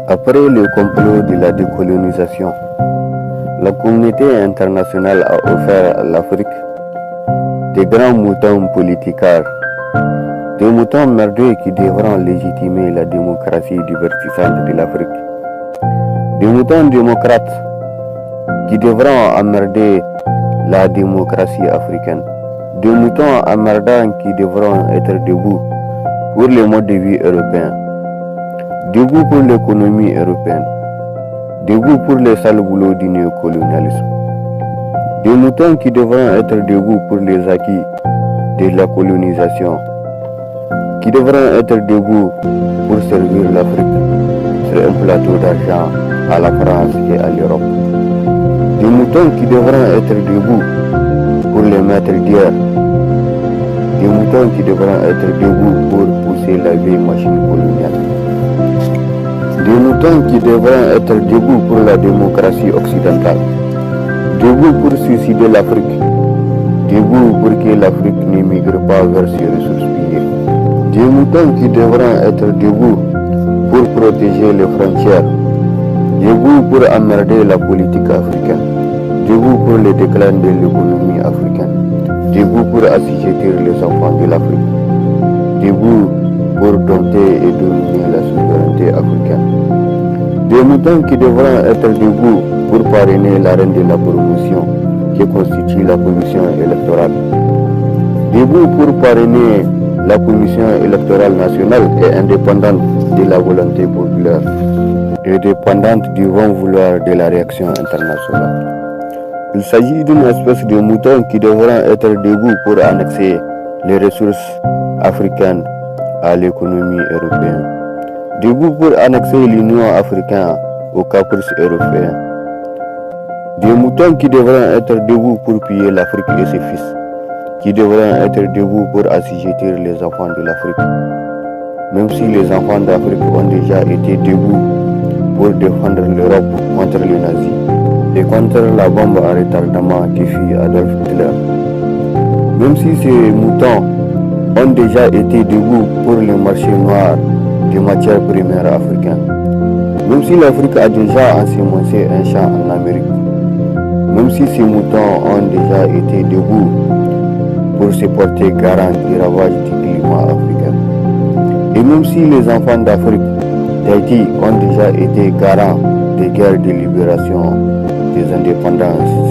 Après le complot de la décolonisation, la communauté internationale a offert à l'Afrique des grands moutons politicards, des moutons merdeux qui devront légitimer la démocratie divertissante de l'Afrique, des moutons démocrates qui devront emmerder la démocratie africaine, des moutons emmerdants qui devront être debout pour le mode de vie européen, debout pour l'économie européenne, debout pour les sales boulots du néocolonialisme. Des moutons qui devront être debout pour les acquis de la colonisation, qui devront être debout pour servir l'Afrique sur un plateau d'argent à la France et à l'Europe. Des moutons qui devront être debout pour les maîtres d'hier. Des moutons qui devront être debout pour pousser la vieille machine coloniale. Des moutons qui devront être debout pour la démocratie occidentale, debout pour suicider l'Afrique, debout pour que l'Afrique n'émigre pas vers ses ressources pillées. Des moutons qui devront être debout pour protéger les frontières, debout pour emmerder la politique africaine, debout pour le déclin de l'économie africaine, debout pour assujettir les enfants de l'Afrique, debout pour dompter et dominer la souveraineté africaine. Des moutons qui devront être debout pour parrainer la reine de la promotion qui constitue la commission électorale. Debout pour parrainer la commission électorale nationale et indépendante de la volonté populaire et dépendante du bon vouloir de la réaction internationale. Il s'agit d'une espèce de mouton qui devront être debout pour annexer les ressources africaines à l'économie européenne, debout pour annexer l'Union africaine aux caprices européens, des moutons qui devront être debout pour piller l'Afrique et ses fils, qui devront être debout pour assujettir les enfants de l'Afrique, même si les enfants d'Afrique ont déjà été debout pour défendre l'Europe contre les nazis et contre la bombe à retardement qui fit Adolf Hitler. Même si ces moutons ont déjà été debout pour le marché noir des matières premières africaines, même si l'Afrique a déjà ensemencé un champ en Amérique, même si ces moutons ont déjà été debout pour se porter garant du ravage du climat africain, et même si les enfants d'Afrique d'Haïti ont déjà été garants des guerres de libération des indépendances